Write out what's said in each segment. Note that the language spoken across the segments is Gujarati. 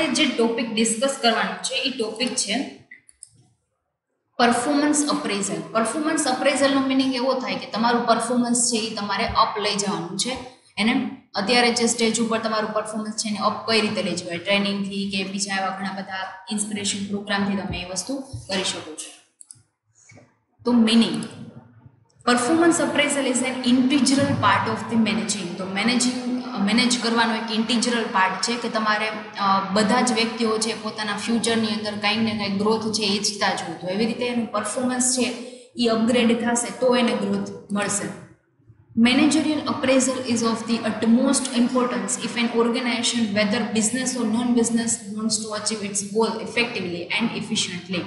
આપણે જે ટોપિક ડિસ્કસ કરવાનો છે એ ટોપિક છે પરફોર્મન્સ અપ્રેઝલ. પરફોર્મન્સ અપ્રેઝલનો મિનિંગ એવો થાય કે તમારું પરફોર્મન્સ છે એ તમારે અપ લઈ જવાનું છે. એને અત્યારે જે સ્ટેજ ઉપર તમારું પરફોર્મન્સ છે એને અપ કઈ રીતે લઈ જવાય, ટ્રેનિંગથી કે બીજા એવા ઘણા બધા ઇન્સ્પિરેશન પ્રોગ્રામથી તમે એ વસ્તુ કરી શકો છો. તો meaning, performance appraisal is an integral part of the managing. તો મેનેજ કરવાનો એક ઇન્ટિગ્રલ પાર્ટ છે કે તમારે બધા જ વ્યક્તિઓ છે પોતાના ફ્યુચરની અંદર કંઈક ને કંઈક ગ્રોથ છે એ ઈચ્છતા જ હોય. તો એવી રીતે એનું પરફોર્મન્સ છે એ અપગ્રેડ થશે તો એને ગ્રોથ મળશે. Managerial appraisal is of the utmost importance if an organization, whether business or non-business, wants to achieve its goal effectively and efficiently.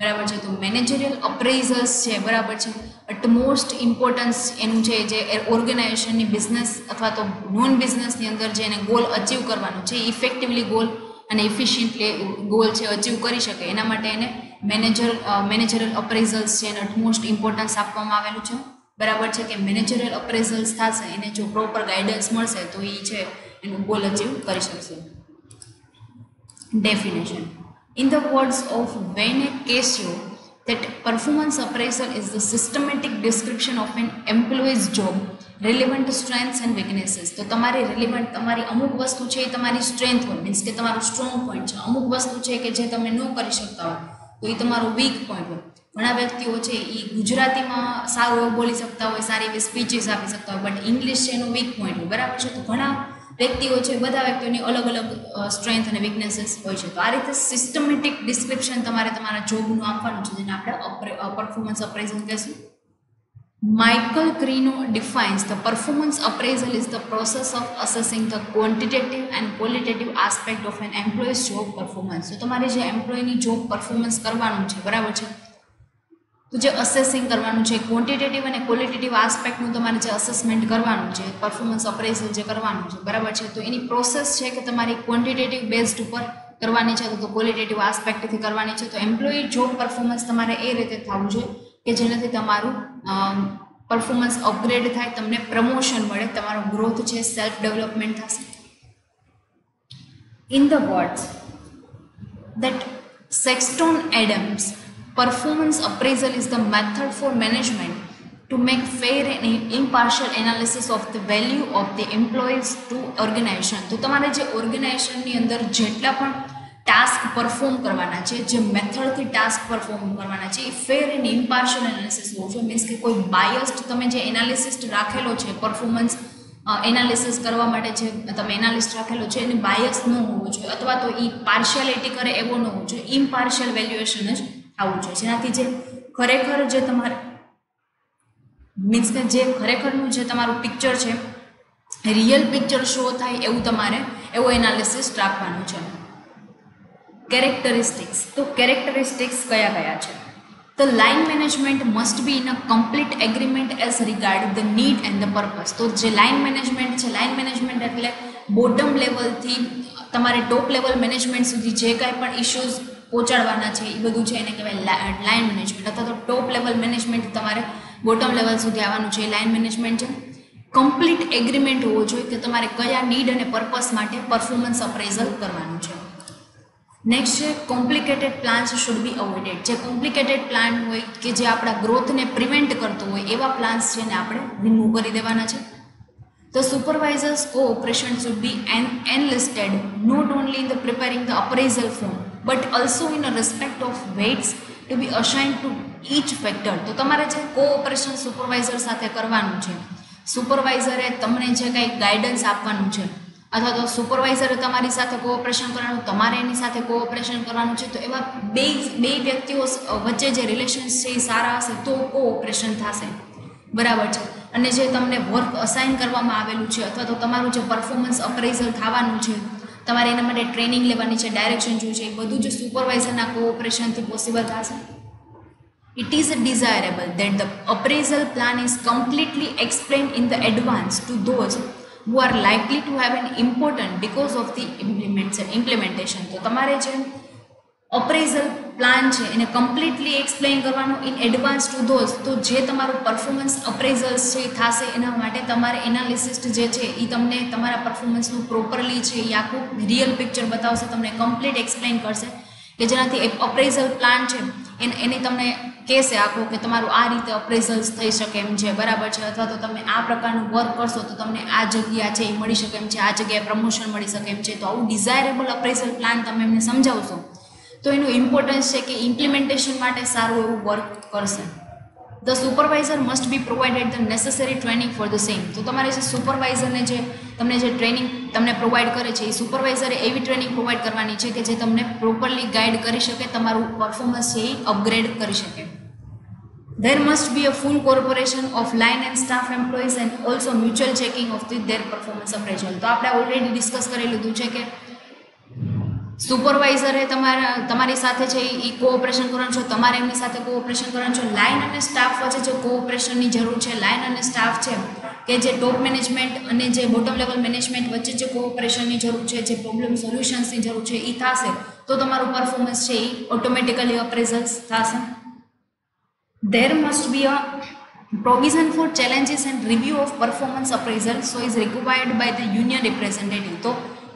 બરાબર છે. તો મેનેજરિયલ અપ્રેઝલ્સ છે, બરાબર છે, અટમોસ્ટ ઇમ્પોર્ટન્સ એનું છે જે ઓર્ગેનાઇઝેશનની બિઝનેસ અથવા તો નોન બિઝનેસની અંદર જે એને ગોલ અચીવ કરવાનો છે ઇફેક્ટિવલી ગોલ અને ઇફિશિયન્ટલી ગોલ છે અચીવ કરી શકે એના માટે એને મેનેજરિયલ અપ્રેઝલ્સ છે એને અટમોસ્ટ ઇમ્પોર્ટન્સ આપવામાં આવેલું છે. બરાબર છે કે મેનેજરિયલ અપ્રેઝલ્સ થશે એને જો પ્રોપર ગાઈડન્સ મળશે તો એ છે એનું ગોલ અચીવ કરી શકશે. Definition. In the words of Wayne Casio, that performance appraisal is the systematic description of an employee's job, relevant strengths and weaknesses. તો તમારી અમુક વસ્તુ છે એ તમારી સ્ટ્રેન્થ હોય, મીન્સ કે તમારું સ્ટ્રોંગ પોઈન્ટ છે. અમુક વસ્તુ છે કે જે તમે ન કરી શકતા હોય તો એ તમારો વીક પોઈન્ટ હોય. ઘણા વ્યક્તિઓ છે એ ગુજરાતીમાં સારું એવું બોલી શકતા હોય, સારી એવી સ્પીચીસ આપી શકતા હોય, બટ ઇંગ્લિશ છે એનું વીક પોઈન્ટ હોય. બરાબર છે. તો ઘણા વ્યક્તિઓ છે, બધા વ્યક્તિઓની અલગ અલગ સ્ટ્રેન્થ અને વીકનેસીસ હોય છે. તો આ રીતે સિસ્ટમેટિક ડિસ્ક્રિપ્શન તમારે તમારા જોબનું આપવાનું છે જેને આપણે પરફોર્મન્સ અપ્રેઝલ કહીશું. Michael Crino defines the performance appraisal is the process of assessing the quantitative and qualitative aspect of an employee's job performance. તો તમારે જે એમ્પ્લોયની જોબ પરફોર્મન્સ કરવાનું છે, બરાબર છે, તો જે અસેસિંગ કરવાનું છે, ક્વોન્ટિટેટિવ અને ક્વોલિટેટિવ આસ્પેક્ટનું તમારે જે અસેસમેન્ટ કરવાનું છે, પરફોર્મન્સ અપ્રેઝલ જે કરવાનું છે, બરાબર છે, તો એની પ્રોસેસ છે કે તમારી ક્વોન્ટિટેટિવ બેઝડ ઉપર કરવાની છે તો ક્વોલિટેટિવ આસ્પેક્ટથી કરવાની છે. તો એમ્પ્લોયી જોબ પરફોર્મન્સ તમારે એ રીતે થવું જોઈએ કે જેનાથી તમારું પરફોર્મન્સ અપગ્રેડ થાય, તમને પ્રમોશન મળે, તમારો ગ્રોથ છે, સેલ્ફ ડેવલપમેન્ટ થશે. In the words that Sexton Adams, performance appraisal is the method for management to make fair and impartial analysis of the value of the employees to organization. તો તમારે જે ઓર્ગેનાઇઝેશનની અંદર જેટલા પણ ટાસ્ક પરફોર્મ કરવાના છે, જે મેથડથી ટાસ્ક પરફોર્મ કરવાના છે, એ ફેર એન્ડ ઇમ્પાર્શિયલ એનાલિસિસ હોવું જોઈએ. મીન્સ કે કોઈ બાયસ્ડ તમે જે એનાલિસિસ્ટ રાખેલો છે પરફોર્મન્સ એનાલિસિસ કરવા માટે જે તમે એનાલિસ્ટ રાખેલો છે એને બાયસ ન હોવો જોઈએ, અથવા તો એ પાર્શિયાલિટી કરે એવો ન હોવો જોઈએ. ઇમ્પાર્શિયલ વેલ્યુએશન જ આવવું જોઈએ, જેનાથી જે ખરેખર જે તમારે મીન્સ કે જે ખરેખરનું જે તમારું પિક્ચર છે, રિયલ પિક્ચર શો થાય એવું તમારે એવો એનાલિસિસ રાખવાનું છે. કેરેક્ટરિસ્ટિક્સ. તો કેરેક્ટરિસ્ટિક્સ કયા કયા છે? The line management must be in a complete agreement as regard the need and the purpose. તો જે લાઇન મેનેજમેન્ટ છે, લાઇન મેનેજમેન્ટ એટલે બોટમ લેવલથી તમારે ટોપ લેવલ મેનેજમેન્ટ સુધી જે કાંઈ પણ ઇશ્યુઝ પહોંચાડવાના છે એ બધું છે એને કહેવાય લાઇન મેનેજમેન્ટ, અથવા તો ટોપ લેવલ મેનેજમેન્ટ તમારે બોટમ લેવલ સુધી આવવાનું છે એ લાઇન મેનેજમેન્ટ છે. કમ્પ્લીટ એગ્રીમેન્ટ હોવો જોઈએ કે તમારે કયા નીડ અને પર્પસ માટે પરફોર્મન્સ અપ્રેઝલ કરવાનું છે. નેક્સ્ટ છે કોમ્પ્લિકેટેડ પ્લાન્સ શુડ બી અવોઇડેડ. જે કોમ્પ્લિકેટેડ પ્લાન હોય કે જે આપણા ગ્રોથને પ્રિવેન્ટ કરતો હોય એવા પ્લાન્સ છે ને આપણે રિમૂવ કરી દેવાના છે. The supervisor's cooperation should be enlisted not only in the preparing the appraisal form but also in a respect of weights to be assigned to each factor. તો તમારે જે કોઓપરેશન સુપરવાઇઝર સાથે કરવાનું છે, સુપરવાઇઝરે તમને જે કંઈ ગાઈડન્સ આપવાનું છે, અથવા તો સુપરવાઇઝરે તમારી સાથે કોઓપરેશન કરવાનું, તમારે એની સાથે કોઓપરેશન કરવાનું છે, તો એવા બે વ્યક્તિઓ વચ્ચે જે રિલેશન્સ છે એ સારા હશે તો કોઓપરેશન થશે. બરાબર છે. અને જે તમને વર્ક અસાઇન કરવામાં આવેલું છે અથવા તો તમારું જે પરફોર્મન્સ અપ્રેઝલ થવાનું છે, તમારે એના માટે ટ્રેનિંગ લેવાની છે, ડાયરેક્શન જોઈએ છે, એ બધું જ સુપરવાઇઝરના કોઓપરેશનથી પોસિબલ થશે. It is desirable that the appraisal plan is completely explained in the advance to those who are likely to have an important because of the implementation. તો તમારે જે અપ્રેઝલ પ્લાન છે એને કમ્પ્લીટલી એક્સપ્લેન કરવાનો ઇન એડવાન્સ ટુ ધોઝ. તો જે તમારું પરફોર્મન્સ અપ્રેઝલ્સ છે થશે એના માટે તમારે એનાલિસિસ્ટ જે છે એ તમને તમારા પરફોર્મન્સનું પ્રોપરલી છે એ આખું રિયલ પિક્ચર બતાવશે, તમને કમ્પ્લીટ એક્સપ્લેન કરશે કે જેનાથી અપ્રેઝલ પ્લાન છે એને તમને કહેશે આખું કે તમારું આ રીતે અપ્રેઝલ્સ થઈ શકે એમ છે, બરાબર છે, અથવા તો તમે આ પ્રકારનું વર્ક કરશો તો તમને આ જગ્યા છે એ મળી શકે એમ છે, આ જગ્યાએ પ્રમોશન મળી શકે એમ છે. તો આવું ડિઝાયરેબલ અપ્રેઝલ પ્લાન તમે એમને સમજાવશો તો એનું ઇમ્પોર્ટન્સ છે કે ઇમ્પ્લિમેન્ટેશન માટે સારું એવું વર્ક કરશે. The supervisor must be provided the necessary training for the same. તો તમારે જે સુપરવાઇઝરને જે તમને જે ટ્રેનિંગ તમને પ્રોવાઈડ કરે છે એ સુપરવાઇઝરે એવી ટ્રેનિંગ પ્રોવાઈડ કરવાની છે કે જે તમને પ્રોપરલી ગાઈડ કરી શકે, તમારું પરફોર્મન્સ છે એ અપગ્રેડ કરી શકે. There must be a full cooperation of line and staff employees and also mutual checking of their performance appraisal. તો આપણે ઓલરેડી ડિસ્કસ કરી લીધું છે કે સુપરવાઇઝરે તમારી સાથે છે એ કોઓપરેશન કરવાનું છે, તમારે એમની સાથે કોઓપરેશન કરવાનું છે. લાઇન અને સ્ટાફ વચ્ચે જે કોઓપરેશનની જરૂર છે, લાઇન અને સ્ટાફ છે કે જે ટોપ મેનેજમેન્ટ અને જે બોટમ લેવલ મેનેજમેન્ટ વચ્ચે જે કોઓપરેશનની જરૂર છે, જે પ્રોબ્લેમ સોલ્યુશન્સની જરૂર છે એ થશે તો તમારું પરફોર્મન્સ છે એ ઓટોમેટિકલી અપ્રેઝલ્સ થશે. There must be a provision for challenges and review of performance appraisal so is required by the union representative. તો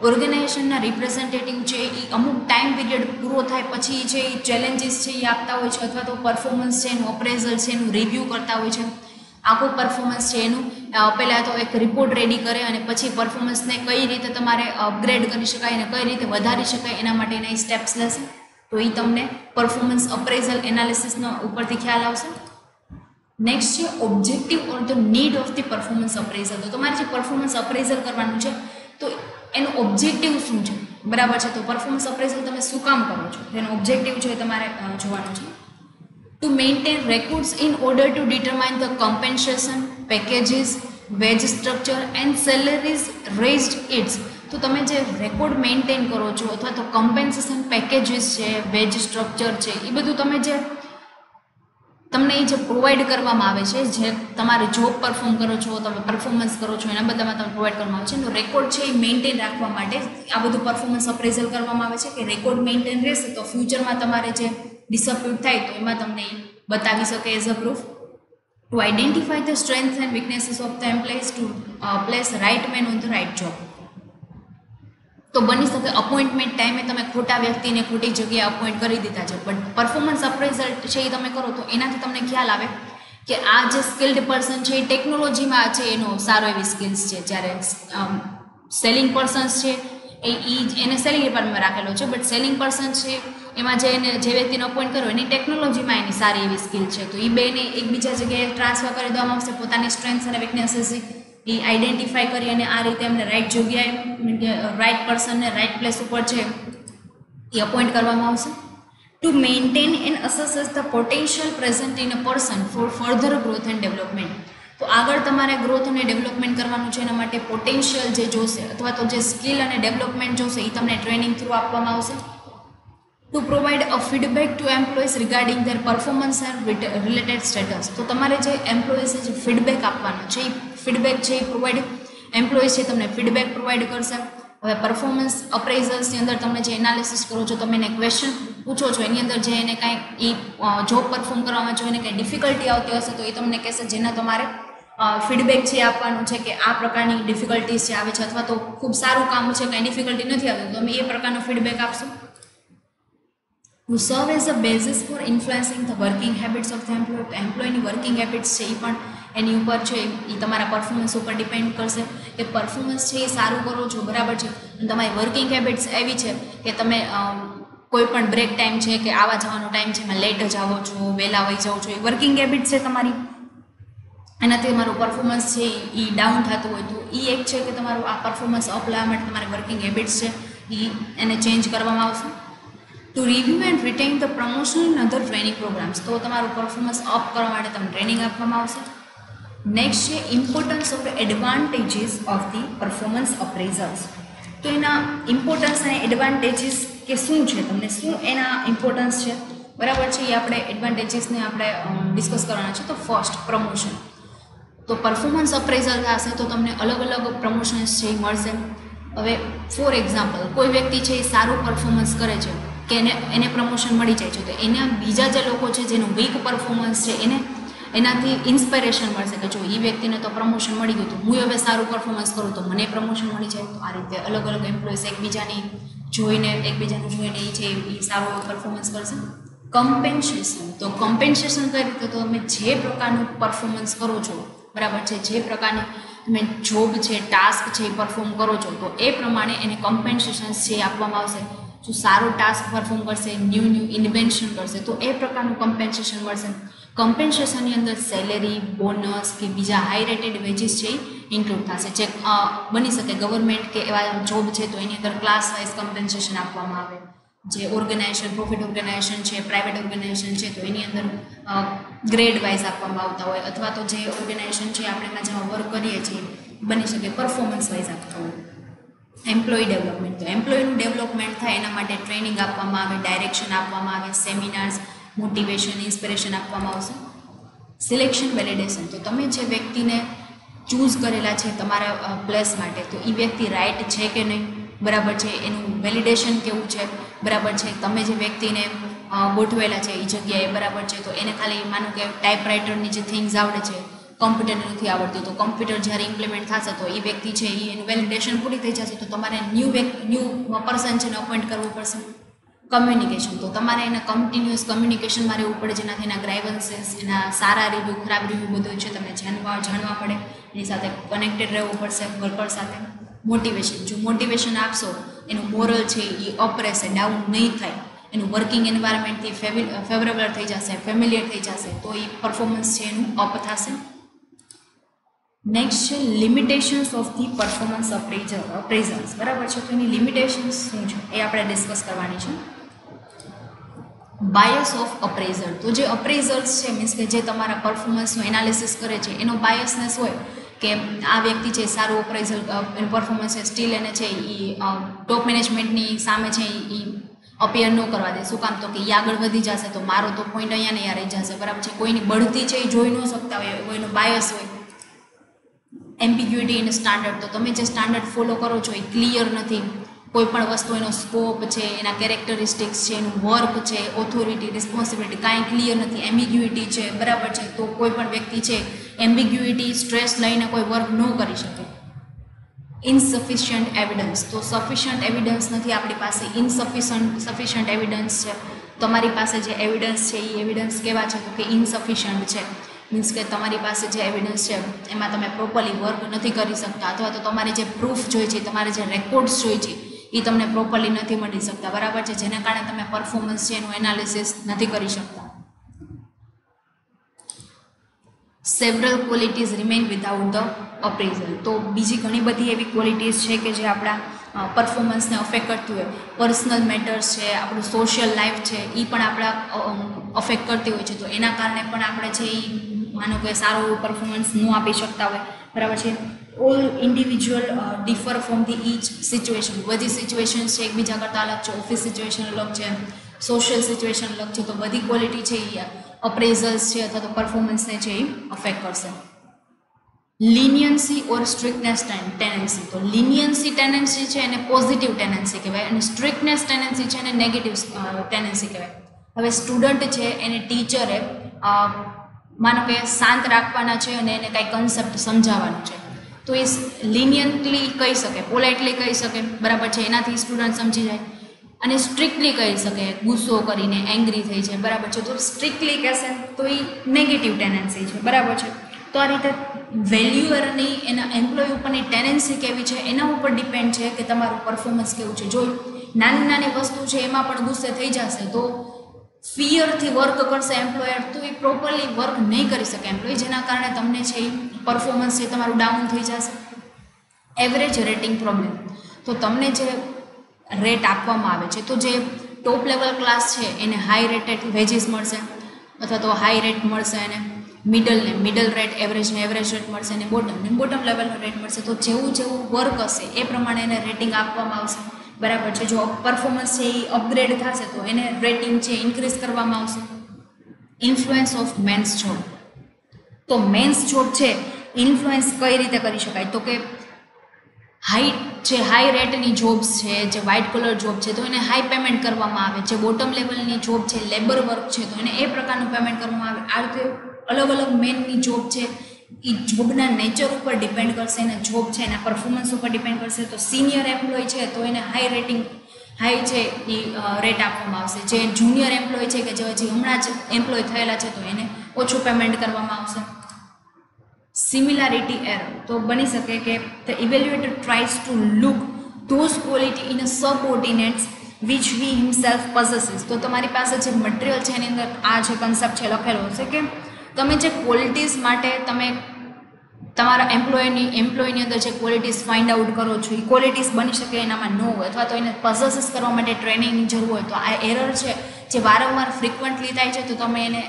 ઓર્ગેનાઇઝેશનના રિપ્રેઝેન્ટેટિવ છે એ અમુક ટાઈમ પીરિયડ પૂરો થાય પછી છે એ ચેલેન્જીસ છે એ આપતા હોય છે, અથવા તો પરફોર્મન્સ છે એનું અપ્રેઝલ છે એનું રિવ્યૂ કરતા હોય છે. આખું પરફોર્મન્સ છે એનું પહેલાં તો એક રિપોર્ટ રેડી કરે અને પછી પરફોર્મન્સને કઈ રીતે તમારે અપગ્રેડ કરી શકાય અને કઈ રીતે વધારી શકાય એના માટેના એ સ્ટેપ્સ લેશે. તો એ તમને પરફોર્મન્સ અપ્રેઝલ એનાલિસિસના ઉપરથી ખ્યાલ આવશે. નેક્સ્ટ છે objective or the need of the performance appraisal. તો તમારે જે પરફોર્મન્સ અપ્રેઝલ કરવાનું છે તો એનું ઓબ્જેક્ટિવ શું છે, બરાબર છે. તો પરફોર્મન્સ અપ્રેઝલ તમે શું કામ કરો છો એનો ઓબ્જેક્ટિવ છે એ તમારે જોવાનું છે. To maintain records in order to determine the compensation, packages, wage structure and salaries raised its. તો તમે જે રેકોર્ડ મેન્ટેન કરો છો અથવા તો કમ્પેન્સેશન પેકેજીસ છે, વેજ સ્ટ્રક્ચર છે, એ બધું તમે જે તમને એ જે પ્રોવાઈડ કરવામાં આવે છે, જે તમારે જોબ પરફોર્મ કરો છો, તમે પરફોર્મન્સ કરો છો એના બધામાં તમને પ્રોવાઈડ કરવામાં આવે છે. તો રેકોર્ડ છે એ મેન્ટેન રાખવા માટે આ બધું પરફોર્મન્સ અપ્રેઝલ કરવામાં આવે છે કે રેકોર્ડ મેન્ટેન રહેશે તો ફ્યુચરમાં તમારે જે ડિસપ્યુટ થાય તો એમાં તમને બતાવી શકે as a proof. To identify the strength and weaknesses of the employees to place right man on the right job. તો બની શકે અપોઇન્ટમેન્ટ ટાઈમે તમે ખોટા વ્યક્તિને ખોટી જગ્યાએ અપોઇન્ટ કરી દીધા છે, બટ પરફોર્મન્સ અપ્રેઝલ છે એ તમે કરો તો એનાથી તમને ખ્યાલ આવે કે આ જે સ્કિલ્ડ પર્સન છે એ ટેકનોલોજીમાં છે એનો સારો એવી સ્કિલ્સ છે, જ્યારે સેલિંગ પર્સન્સ છે એને સેલિંગ ડિપાર્ટમેન્ટમાં રાખેલો છે, બટ સેલિંગ પર્સન છે એમાં જે વ્યક્તિને અપોઇન્ટ કર્યો એની ટેકનોલોજીમાં એની સારી એવી સ્કિલ છે. તો એ બેને એકબીજા જગ્યાએ ટ્રાન્સફર કરી દેવામાં આવશે, પોતાની સ્ટ્રેન્થ્સ અને વીકનેસીસ એ આઈડેન્ટિફાઈ કરી અને આ રીતે એમને રાઇટ જગ્યાએ રાઇટ પર્સનને રાઇટ પ્લેસ ઉપર છે એ અપોઇન્ટ કરવામાં આવશે. To maintain and assess the potential present in a person four further growth and development. તો આગળ તમારે ગ્રોથ અને ડેવલપમેન્ટ કરવાનું છે, એના માટે પોટેન્શિયલ જે જોશે અથવા તો જે સ્કિલ અને ડેવલપમેન્ટ જોશે એ તમને ટ્રેનિંગ થ્રુ આપવામાં આવશે. To provide a feedback to employees regarding their performance and related status. તો તમારે જે એમ્પ્લોઈઝને જે ફીડબેક આપવાનો છે એ ફીડબેક છે એ પ્રોવાઈડ એમ્પ્લોઈઝ છે તમને ફીડબેક પ્રોવાઈડ કરશે. હવે પરફોર્મન્સ અપ્રેઝલ્સની અંદર તમે જે એનાલિસિસ કરો છો, તમે એને ક્વેશ્ચન પૂછો છો, એની અંદર જે એને કાંઈ જોબ પરફોર્મ કરવામાં જો એને કંઈ ડિફિકલ્ટી આવતી હશે તો એ તમને કહેશે જેના તમારે ફીડબેક છે આપવાનું છે કે આ પ્રકારની ડિફિકલ્ટીઝ છે આવે છે, અથવા તો ખૂબ સારું કામ છે કંઈ ડિફિકલ્ટી નથી આવતી તો તમે એ પ્રકારનો ફીડબેક આપશો. To serve as a basis for influencing the working habits of the employee. તો એમ્પ્લોયની વર્કિંગ હેબિટ્સ છે એ પણ એની ઉપર છે એ તમારા પરફોર્મન્સ ઉપર ડિપેન્ડ કરશે કે પરફોર્મન્સ છે એ સારું કરો છો, બરાબર છે, અને તમારી વર્કિંગ હેબિટ્સ એવી છે કે તમે કોઈ પણ બ્રેક ટાઈમ છે કે આવા જવાનો ટાઈમ છે એમાં લેટ જ આવો છો, વહેલા વહી જાઓ છો, એ વર્કિંગ હેબિટ્સ છે તમારી, એનાથી તમારું પરફોર્મન્સ છે એ ડાઉન થતું હોય તો એ એક છે કે તમારું આ પરફોર્મન્સ અપ લાવવા માટે તમારી વર્કિંગ હેબિટ્સ છે એને ચેન્જ કરવામાં આવશે. To review and retain the promotion and other training programmes. તો તમારું પરફોર્મન્સ અપ કરવા માટે તમને ટ્રેનિંગ આપવામાં આવશે. નેક્સ્ટ છે importance of the advantages of the performance appraisals. તો એના ઇમ્પોર્ટન્સ અને એડવાન્ટેજીસ કે શું છે, તમને શું એના ઇમ્પોર્ટન્સ છે, બરાબર છે, એ આપણે એડવાન્ટેજીસને આપણે ડિસ્કસ કરવાના છે. તો ફર્સ્ટ પ્રમોશન. તો પરફોર્મન્સ અપ્રેઝલ થશે તો તમને અલગ અલગ પ્રમોશન્સ છે એ મળશે. હવે ફોર એક્ઝામ્પલ કોઈ વ્યક્તિ છે એ સારું પરફોર્મન્સ કરે છે કે એને પ્રમોશન મળી જાય છે, તો એના બીજા જે લોકો છે જેનું વીક પરફોર્મન્સ છે એને એનાથી ઇન્સ્પિરેશન મળશે કે જો એ વ્યક્તિને તો પ્રમોશન મળી ગયું, તો હું હવે સારું પરફોર્મન્સ કરું તો મને પ્રમોશન મળી જાય. તો આ રીતે અલગ અલગ એમ્પ્લોઈઝ એકબીજાનું જોઈને એ છે એ સારું પરફોર્મન્સ કરશે. કમ્પેન્સેશન, તો કમ્પેન્સેશન કઈ રીતે, તો તમે જે પ્રકારનું પરફોર્મન્સ કરો છો, બરાબર છે, જે પ્રકારની તમે જોબ છે, ટાસ્ક છે એ પરફોર્મ કરો છો, તો એ પ્રમાણે એને કમ્પેન્સેશન છે આપવામાં આવશે. જો સારો ટાસ્ક પરફોર્મ કરશે, ન્યૂ ઇન્વેન્શન કરશે, તો એ પ્રકારનું કમ્પેન્સેશન મળશે. કમ્પેન્સેશનની અંદર સેલેરી, બોનસ કે બીજા હાઈ રેટેડ વેજીસ છે એ ઇન્ક્લુડ થશે. જે બની શકે ગવર્મેન્ટ કે એવા જોબ છે તો એની અંદર ક્લાસ વાઇઝ કમ્પેન્સેશન આપવામાં આવે. જે ઓર્ગેનાઇઝેશન, પ્રોફિટ ઓર્ગેનાઇઝેશન છે, પ્રાઇવેટ ઓર્ગેનાઇઝેશન છે, તો એની અંદર ગ્રેડ વાઇઝ આપવામાં આવતા હોય, અથવા તો જે ઓર્ગેનાઇઝેશન છે આપણે એમાં જેમાં વર્ક કરીએ છીએ બની શકે પરફોર્મન્સ વાઇઝ આપતા હોય. એમ્પ્લોય ડેવલપમેન્ટ, તો એમ્પ્લોયનું ડેવલપમેન્ટ થાય એના માટે ટ્રેનિંગ આપવામાં આવે, ડાયરેક્શન આપવામાં આવે, સેમિનાર્સ, મોટિવેશન, ઇન્સ્પિરેશન આપવામાં આવશે. સિલેક્શન વેલિડેશન, તો તમે જે વ્યક્તિને ચૂઝ કરેલા છે તમારા પ્લેસ માટે, તો એ વ્યક્તિ રાઇટ છે કે નહીં, બરાબર છે, એનું વેલિડેશન કેવું છે, બરાબર છે, તમે જે વ્યક્તિને ગોઠવેલા છે એ જગ્યાએ, બરાબર છે, તો એને ખાલી માનો કે ટાઈપરાઇટરની જે થિંગ્સ આવડે છે, કમ્પ્યુટર નથી આવડતું, તો કમ્પ્યુટર જ્યારે ઇમ્પ્લિમેન્ટ થશે તો એ વ્યક્તિ છે એનું વેલિડેશન પૂરી થઈ જશે, તો તમારે ન્યૂ પર્સન છે એને અપોઇન્ટ કરવું પડશે. કમ્યુનિકેશન, તો તમારે એને કન્ટિન્યુઅસ કમ્યુનિકેશનમાં રહેવું પડે, જેનાથી એના ગ્રાઇવન્સીસ, એના સારા રિવ્યૂ, ખરાબ રિવ્યૂ બધું છે તમને જાણવા પડે, એની સાથે કનેક્ટેડ રહેવું પડશે વર્કર સાથે. મોટિવેશન, જો મોટિવેશન આપશો, એનું મોરલ છે એ અપ રહેશે, ડાઉન નહીં થાય, એનું વર્કિંગ એન્વાયરમેન્ટથી ફેવરેબલ થઈ જશે, ફેમિલિયર થઈ જશે, તો એ પરફોર્મન્સ છે એનું અપ થશે. નેક્સ્ટ છે લિમિટેશન્સ ઓફ ધી પરફોર્મન્સ અપ્રેઝલ્સ, બરાબર છે, તો એની લિમિટેશન્સ શું છે એ આપણે ડિસ્કસ કરવાની છે. બાયસ ઓફ અપ્રેઝલ, તો જે અપ્રેઝલ્સ છે મીન્સ કે જે તમારા પરફોર્મન્સનું એનાલિસિસ કરે છે એનો બાયસનેસ હોય કે આ વ્યક્તિ છે સારું અપ્રેઝલ એનું પરફોર્મન્સ છે, સ્ટીલ એને છે એ ટોપ મેનેજમેન્ટની સામે છે એ અપિયર ન કરવા દે. શું કામ, તો કે એ આગળ વધી જશે તો મારો તો પોઈન્ટ અહીંયા ને અહીંયા રહી જશે, બરાબર છે, કોઈની બઢતી છે એ જોઈ ન શકતા હોય, કોઈનો બાયસ હોય. એમ્બિગ્યુટી ઇન સ્ટાન્ડર્ડ, તો તમે જે સ્ટાન્ડર્ડ ફોલો કરો છો એ ક્લિયર નથી, કોઈ પણ વસ્તુ એનો સ્કોપ છે, એના કેરેક્ટરિસ્ટિક્સ છે, એનું વર્ક છે, ઓથોરિટી, રિસ્પોન્સિબિલિટી કાંઈ ક્લિયર નથી, એમ્બિગ્યુટી છે, બરાબર છે, તો કોઈ પણ વ્યક્તિ છે એમ્બિગ્યુટી સ્ટ્રેસ લઈને કોઈ વર્ક ન કરી શકે. ઇનસફિશિયન્ટ એવિડન્સ, તો સફિશિયન્ટ એવિડન્સ નથી આપણી પાસે, સફિશિયન્ટ એવિડન્સ છે, તમારી પાસે જે એવિડન્સ છે એ એવિડન્સ કેવા છે, તો કે ઇનસફિશિયન્ટ છે, મીન્સ કે તમારી પાસે જે એવિડન્સ છે એમાં તમે પ્રોપરલી વર્ક નથી કરી શકતા, અથવા તો તમારે જે પ્રૂફ જોઈએ છે, તમારે જે રેકોર્ડ્સ જોઈએ છે એ તમને પ્રોપરલી નથી મળી શકતા, બરાબર છે, જેના કારણે તમે પરફોર્મન્સ છે એનું એનાલિસિસ નથી કરી શકતા. Several qualities remain without the appraisal, તો બીજી ઘણી બધી એવી ક્વોલિટીઝ છે કે જે આપણા પરફોર્મન્સને અફેક્ટ કરતી હોય. પર્સનલ મેટર્સ છે, આપણું સોશિયલ લાઈફ છે એ પણ આપણા અફેક્ટ કરતી હોય છે, તો એના કારણે પણ આપણે છે એ માનો કે સારું પરફોર્મન્સ ન આપી શકતા હોય, બરાબર છે. All individual differ from the each situation, બધી સિચ્યુએશન્સ છે એકબીજા કરતાં અલગ છે, ઓફિસ સિચ્યુએશન અલગ છે, સોશિયલ સિચ્યુએશન અલગ છે, તો બધી ક્વોલિટી છે એ અપ્રેઝલ્સ છે અથવા તો પરફોર્મન્સને છે એ અફેક્ટ કરશે. લિનિયન્સી ઓર સ્ટ્રિક્ટનેસ ટેન્ડન્સી, તો લિનિયન્સી ટેન્ડન્સી છે એને પોઝિટિવ ટેન્ડન્સી કહેવાય, અને સ્ટ્રિક્ટનેસ ટેન્ડન્સી છે એને નેગેટિવ ટેન્ડન્સી કહેવાય. હવે સ્ટુડન્ટ છે એને ટીચરે માનો કે શાંત રાખવાના છે અને એને કાંઈ કન્સેપ્ટ સમજાવવાનો છે, તો એ લિનિયન્ટલી કહી શકે, પોલાઇટલી કહી શકે, બરાબર છે, એનાથી સ્ટુડન્ટ સમજી જાય. અને સ્ટ્રિક્ટલી કહી શકે, ગુસ્સો કરીને, એંગ્રી થઈ જાય, બરાબર છે, તો સ્ટ્રિક્ટલી કહેશે તો એ નેગેટિવ ટેન્ડન્સી છે, બરાબર છે. તો આ રીતે વેલ્યુઅરની એના એમ્પ્લોય ઉપરની ટેન્ડન્સી કેવી છે એના ઉપર ડિપેન્ડ છે કે તમારું પરફોર્મન્સ કેવું છે. જો નાની વસ્તુ છે એમાં પણ ગુસ્સે થઈ જશે તો ફિયરથી વર્ક કરશે એમ્પ્લોયર, તો એ પ્રોપરલી વર્ક નહીં કરી શકે એમ્પ્લોય, જેના કારણે તમને છે એ પરફોર્મન્સ છે તમારું ડાઉન થઈ જશે. એવરેજ રેટિંગ પ્રોબ્લેમ, તો તમને જે રેટ આપવામાં આવે છે તો જે ટોપ લેવલ ક્લાસ છે એને હાઈ રેટેડ વેજીસ મળશે અથવા તો હાઈ રેટ મળશે, અને મિડલ રેટ, એવરેજને એવરેજ રેટ મળશે, અને બોટમ લેવલનો રેટ મળશે. તો જેવું વર્ક હશે એ પ્રમાણે એને રેટિંગ આપવામાં આવશે, બરાબર છે. જો પરફોર્મન્સ છે એ અપગ્રેડ થશે તો એને રેટિંગ છે ઇન્ક્રીઝ કરવામાં આવશે. ઇન્ફ્લુએન્સ ઓફ મેન્સ જોબ, તો મેન્સ જોબ છે ઇન્ફ્લુએન્સ કઈ રીતે કરી શકાય, તો કે હાઈ જે હાઈ રેટની જોબ્સ છે, જે વ્હાઇટ કલર જોબ છે તો એને હાઈ પેમેન્ટ કરવામાં આવે, જે બોટમ લેવલની જોબ છે લેબર વર્ક છે તો એને એ પ્રકારનું પેમેન્ટ કરવામાં આવે. આ રીતે અલગ અલગ મેનની જોબ છે એ જોબના નેચર ઉપર ડિપેન્ડ કરશે, એના જોબ છે એના પરફોર્મન્સ ઉપર ડિપેન્ડ કરશે. તો સિનિયર એમ્પ્લોય છે તો એને હાઈ રેટિંગ હાઈ છે એ રેટ આપવામાં આવશે. જે જુનિયર એમ્પ્લોય છે કે જે હજી હમણાં જ એમ્પ્લોય થયેલા છે તો એને ઓછું પેમેન્ટ કરવામાં આવશે. સિમિલારિટી એરર તો બની શકે કે the evaluator tries to look those quality in a subordinates which he himself possesses. તો તમારી પાસે જે મટીરિયલ છે એની અંદર આ જે કન્સેપ્ટ છે લખેલો હશે કે તમે જે ક્વોલિટીઝ માટે તમે તમારા એમ્પ્લોયની અંદર જે ક્વોલિટીઝ ફાઇન્ડ આઉટ કરો છો એ ક્વોલિટીઝ બની શકે એનામાં ન હોય, અથવા તો એને પોઝેસીસ કરવા માટે ટ્રેનિંગની જરૂર હોય. તો આ એરર છે જે વારંવાર ફ્રિકવન્ટલી થાય છે તો તમે એને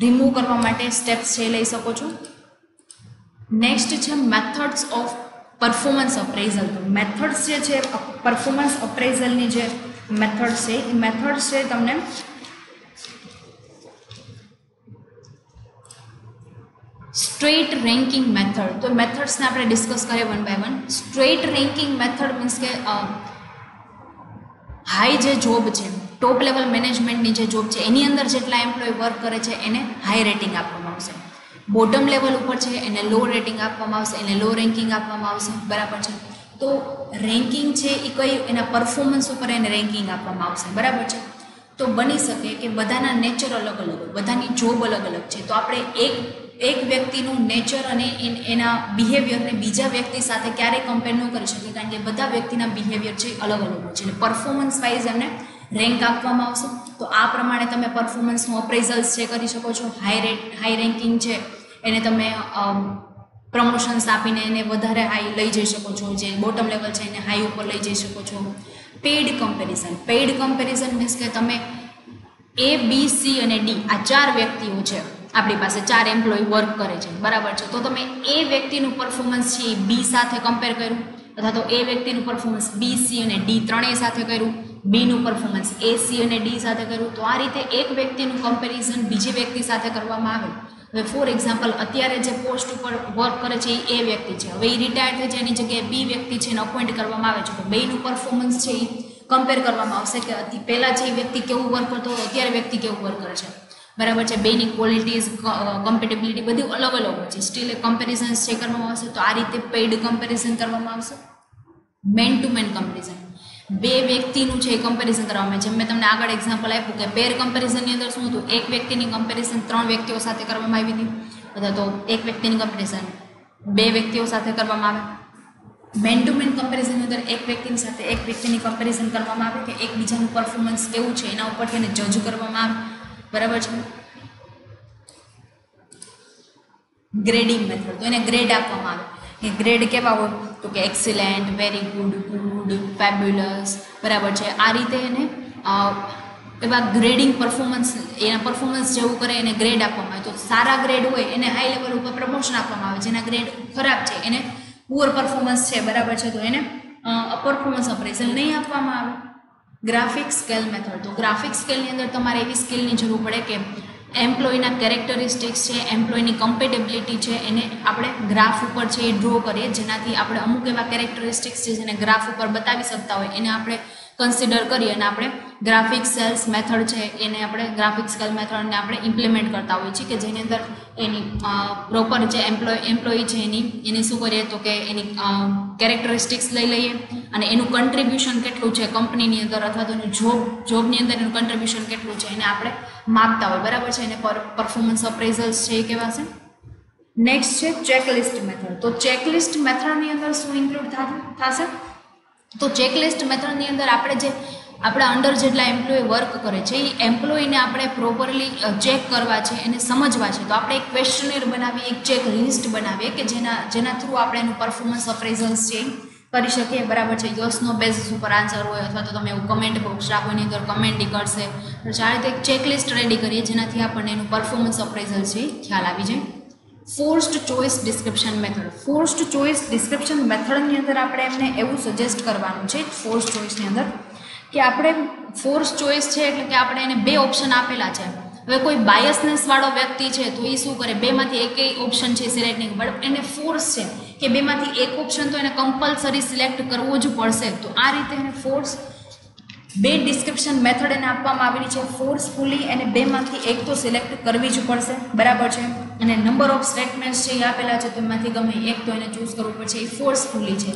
રિમૂવ કરવા માટે સ્ટેપ્સ છે લઈ શકો છો. નેક્સ્ટ છે મેથડ્સ ઓફ પરફોર્મન્સ અપ્રેઝલ. તો મેથડ્સ જે છે પરફોર્મન્સ અપ્રેઝલની જે મેથડ્સ છે એ મેથડ્સ છે તમને સ્ટ્રેટ રેન્કિંગ મેથડ. તો મેથડ્સને આપણે ડિસ્કસ કરીએ one by one. Straight ranking method means કે હાઈ જે જોબ છે ટોપ લેવલ મેનેજમેન્ટની જે જોબ છે એની અંદર જેટલા એમ્પ્લોય વર્ક કરે છે એને હાઈ રેટિંગ આપવામાં આવશે. બોટમ લેવલ ઉપર છે એને લો રેટિંગ આપવામાં આવશે, એને લો રેન્કિંગ આપવામાં આવશે. બરાબર છે. તો રેન્કિંગ છે એ કઈ એના પરફોર્મન્સ ઉપર એને રેન્કિંગ આપવામાં આવશે. બરાબર છે. તો બની શકે કે બધાના નેચર અલગ અલગ હોય, બધાની જોબ અલગ અલગ છે. તો આપણે એક વ્યક્તિનું નેચર અને એના બિહેવિયરને બીજા વ્યક્તિ સાથે ક્યારેય કમ્પેર ન કરી શકીએ, કારણ કે બધા વ્યક્તિના બિહેવિયર છે અલગ અલગ હોય છે. એટલે પરફોર્મન્સ વાઇઝ એમને રેન્ક આપવામાં આવશે. તો આ પ્રમાણે તમે પરફોર્મન્સનું અપ્રેઝલ્સ છે કરી શકો છો. હાઈ રેન્કિંગ છે એને તમે પ્રમોશન્સ આપીને એને વધારે હાઈ લઈ જઈ શકો છો, જે બોટમ લેવલ છે એને હાઈ ઉપર લઈ જઈ શકો છો. પેઇડ કમ્પેરિઝન મીન્સ કે તમે A, B, C અને D આ 4 વ્યક્તિઓ છે, આપણી પાસે 4 એમ્પ્લોય વર્ક કરે છે. બરાબર છે. તો તમે એ વ્યક્તિનું પરફોર્મન્સ છે એ B સાથે કમ્પેર કર્યું, અથવા તો એ વ્યક્તિનું પરફોર્મન્સ B, C અને D ત્રણેય સાથે કર્યું, બીનું પરફોર્મન્સ A, C અને D સાથે કર્યું. તો આ રીતે એક વ્યક્તિનું કમ્પેરિઝન બીજી વ્યક્તિ સાથે કરવામાં આવે. હવે ફોર એક્ઝામ્પલ અત્યારે જે પોસ્ટ ઉપર વર્ક કરે છે એ વ્યક્તિ છે, હવે એ રિટાયર થઈ જાય એની જગ્યાએ B વ્યક્તિ છે એને અપોઇન્ટ કરવામાં આવે છે. તો બેયનું પરફોર્મન્સ છે એ કમ્પેર કરવામાં આવશે કે પહેલાં જે વ્યક્તિ કેવું વર્ક કરતો હતો અત્યારે વ્યક્તિ કેવું વર્ક કરે છે. બરાબર છે. બેની ક્વોલિટીઝ કમ્પેટેબિલિટી બધી અલગ અલગ હોય છે. સ્ટીલ એ કમ્પેરિઝન્સ છે કરવામાં આવશે. તો આ રીતે પેઇડ કમ્પેરિઝન કરવામાં આવશે. મેન ટુ મેન કમ્પેરિઝન બે વ્યક્તિનું છે એ કમ્પેરિઝન કરવામાં આવે. જેમ મેં તમને આગળ એક્ઝામ્પલ આપ્યું કે પેર કમ્પેરિઝનની અંદર શું હતું, એક વ્યક્તિની કમ્પેરિઝન 3 વ્યક્તિઓ સાથે કરવામાં આવી હતી, અથવા તો એક વ્યક્તિની કમ્પેરિઝન 2 વ્યક્તિઓ સાથે કરવામાં આવે. મેન ટુ મેન કમ્પેરિઝનની અંદર એક વ્યક્તિની સાથે એક વ્યક્તિની કમ્પેરિઝન કરવામાં આવે કે એકબીજાનું પરફોર્મન્સ કેવું છે એના ઉપરથી એને જજ કરવામાં આવે. બરાબર છે. ગ્રેડિંગ મેથડ તો એને ગ્રેડ આપવામાં આવે. એ ગ્રેડ કેવા હોય તો કે excellent, very good, good, fabulous. બરાબર છે. આ રીતે એને એવા ગ્રેડિંગ એના પરફોર્મન્સ જેવું કરે એને ગ્રેડ આપવામાં આવે. તો સારા ગ્રેડ હોય એને હાઈ લેવલ ઉપર પ્રમોશન આપવામાં આવે, જેના ગ્રેડ ખરાબ છે એને પુઅર પરફોર્મન્સ છે. બરાબર છે. તો એને પરફોર્મન્સ અપ્રેઝલ નહીં આપવામાં આવે. Graphic scale method. તો ગ્રાફિક સ્કેલની અંદર તમારે એવી સ્કેલની જરૂર પડે કે એમ્પ્લોયના કેરેક્ટરિસ્ટિક્સ છે, એમ્પ્લોયની કમ્પેટેબિલિટી છે એને આપણે ગ્રાફ ઉપર છે એ ડ્રો કરીએ, જેનાથી આપણે અમુક એવા કેરેક્ટરિસ્ટિક્સ છે જેને ગ્રાફ ઉપર બતાવી શકતા હોય એને આપણે કન્સિડર કરીએ અને આપણે ગ્રાફિક સેલ્સ મેથડ છે એને આપણે ગ્રાફિક સ્કેલ મેથડને આપણે ઇમ્પ્લિમેન્ટ કરતા હોઈએ છીએ કે જેની અંદર એની પ્રોપર જે એમ્પ્લોય છે એની શું કરીએ તો કે એની કેરેક્ટરિસ્ટિક્સ લઈ લઈએ અને એનું કન્ટ્રીબ્યુશન કેટલું છે કંપનીની અંદર અથવા તો એનું જોબની અંદર એનું કન્ટ્રીબ્યુશન કેટલું છે એને આપણે માપતા હોય. બરાબર છે. એને પરફોર્મન્સ અપ્રેઝલ્સ છે એ કહેવાશે. નેક્સ્ટ છે ચેકલિસ્ટ મેથડ. તો ચેકલિસ્ટ મેથડની અંદર શું ઇન્ક્લુડ થશે તો ચેકલિસ્ટ મેથડની અંદર આપણા અંડર જેટલા એમ્પ્લોય વર્ક કરે છે એ એમ્પ્લોયને આપણે પ્રોપરલી ચેક કરવા છે, એને સમજવા છે. તો આપણે એક ક્વેશ્ચનર બનાવીએ, એક ચેક લિસ્ટ બનાવીએ કે જેના થ્રુ આપણે એનું પરફોર્મન્સ અપ્રેઝલ્સ છે કરી શકીએ. બરાબર છે. યસનો બેઝિસ ઉપર આન્સર હોય અથવા તો તમે એવું કમેન્ટ બોક્સ રાખો એની અંદર કમેન્ટ કરશે. તો આ રીતે એક ચેકલિસ્ટ રેડી કરીએ જેનાથી આપણને એનું પરફોર્મન્સ અપ્રેઝલ છે ખ્યાલ આવી જાય. Forced choice description method. Forced choice description મેથડની અંદર આપણે એમને એવું સજેસ્ટ કરવાનું છે ફોર્સ ચોઇસની અંદર કે આપણે ફોર્સ ચોઇસ છે એટલે કે આપણે એને 2 ઓપ્શન આપેલા છે. હવે કોઈ બાયસનેસ વાળો વ્યક્તિ છે તો એ શું કરે, બેમાંથી એકેય ઓપ્શન છે સિલેક્ટ નહીં, બટ એને ફોર્સ છે કે બેમાંથી એક ઓપ્શન તો એને કમ્પલસરી સિલેક્ટ કરવો જ પડશે. તો આ રીતે એને ફોર્સ બે ડિસ્ક્રિપ્શન મેથડ એને આપવામાં આવેલી છે, ફોર્સફુલી અને બેમાંથી એક તો સિલેક્ટ કરવી જ પડશે, બરાબર છે. અને નંબર ઓફ સ્ટેટમેન્ટ્સ છે એ આપેલા છે, તો એમાંથી ગમે એક તો એને ચૂઝ કરવું પડશે. એ ફોર્સફુલી છે.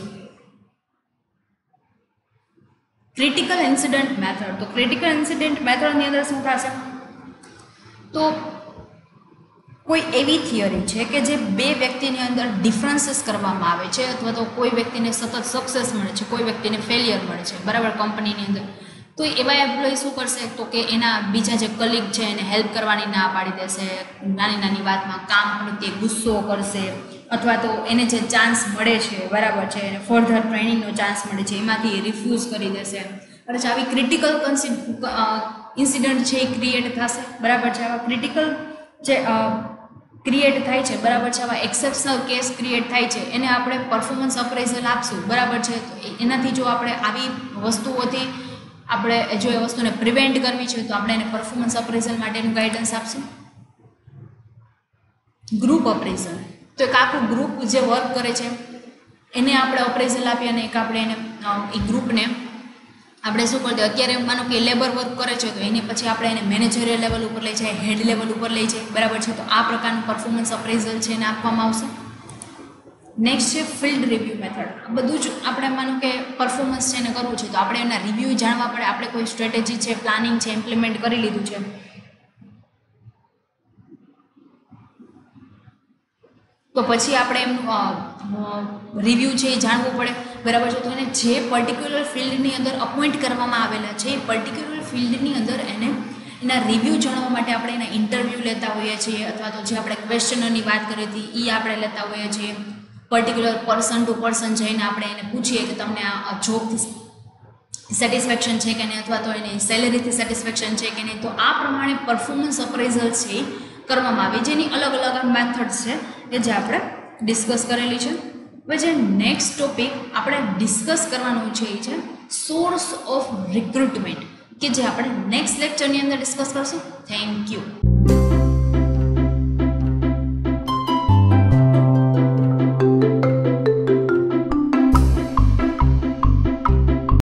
ક્રિટિકલ ઇન્સિડન્ટ મેથડ, તો ક્રિટિકલ ઇન્સિડન્ટ મેથડની અંદર શું થશે, તો કોઈ એવી થિયરી છે કે જે બે વ્યક્તિની અંદર ડિફરન્સીસ કરવામાં આવે છે, અથવા તો કોઈ વ્યક્તિને સતત સક્સેસ મળે છે, કોઈ વ્યક્તિને ફેલિયર મળે છે, બરાબર, કંપનીની અંદર. તો એવા એમ્પ્લોય શું કરશે, તો કે એના બીજા જે કલીગ છે એને હેલ્પ કરવાની ના પાડી દેશે, નાની નાની વાતમાં કામ પ્રત્યે ગુસ્સો કરશે, અથવા તો એને જે ચાન્સ મળે છે, બરાબર છે, એને ફર્ધર ટ્રેનિંગનો ચાન્સ મળે છે એમાંથી રિફ્યુઝ કરી દેશે. એટલે આવી ક્રિટિકલ ઇન્સિડન્ટ છે એ ક્રિએટ થશે, બરાબર છે. આવા ક્રિટિકલ જે ક્રિએટ થાય છે, બરાબર છે, આવા એક્સેપ્શનલ કેસ ક્રિએટ થાય છે, એને આપણે પરફોર્મન્સ અપ્રેઝલ આપશું, બરાબર છે. તો એનાથી જો આપણે આવી વસ્તુઓથી આપણે જો એ વસ્તુને પ્રિવેન્ટ કરવી છે તો આપણે એને પરફોર્મન્સ અપ્રેઝલ માટેનું ગાઈડન્સ આપશું. ગ્રુપ અપ્રેઝલ, તો એક આખું ગ્રુપ જે વર્ક કરે છે એને આપણે અપ્રેઝલ આપીએ અને એક આપણે એને એ ગ્રુપને આપણે શું કરીએ, અત્યારે માનો કે લેબર વર્ક કરે છે તો એની પછી આપણે એને મેનેજરિયલ લેવલ ઉપર લઈ જાય, હેડ લેવલ ઉપર લઈ જાય, બરાબર છે. તો આ પ્રકારનું પરફોર્મન્સ અપ્રેઝલ છે એને આપવામાં આવશે. નેક્સ્ટ છે ફિલ્ડ રિવ્યૂ મેથડ. બધું જ આપણે માનો કે પરફોર્મન્સ છે એને કરવું છે તો આપણે એના રિવ્યૂ જાણવા પડે. આપણે કોઈ સ્ટ્રેટેજી છે, પ્લાનિંગ છે, ઇમ્પ્લિમેન્ટ કરી લીધું છે, તો પછી આપણે એમનું રિવ્યૂ છે એ જાણવું પડે, બરાબર છે. તો એને જે પર્ટિક્યુલર ફિલ્ડની અંદર અપોઇન્ટ કરવામાં આવેલા છે એ પર્ટિક્યુલર ફિલ્ડની અંદર એને એના રિવ્યૂ જાણવા માટે આપણે એના ઇન્ટરવ્યૂ લેતા હોઈએ છીએ, અથવા તો જે આપણે ક્વેશ્ચનરની વાત કરી હતી એ આપણે લેતા હોઈએ છીએ. પર્ટિક્યુલર પર્સન ટુ પર્સન જઈને આપણે એને પૂછીએ કે તમને આ જોબથી સેટિસ્ફેક્શન છે કે નહીં, અથવા તો એની સેલેરીથી સેટિસ્ફેક્શન છે કે નહીં. તો આ પ્રમાણે પરફોર્મન્સ અપ્રેઝલ છે એ કરવામાં આવે, જેની અલગ અલગ મેથડ્સ છે કે જે આપણે ડિસ્કસ કરેલી છે. હવે જે નેક્સ્ટ ટોપિક આપણે ડિસ્કસ કરવાનું છે એ છે સોર્સ ઓફ રિક્રુટમેન્ટ, કે જે આપણે નેક્સ્ટ લેક્ચરની અંદર ડિસ્કસ કરશું. Thank you.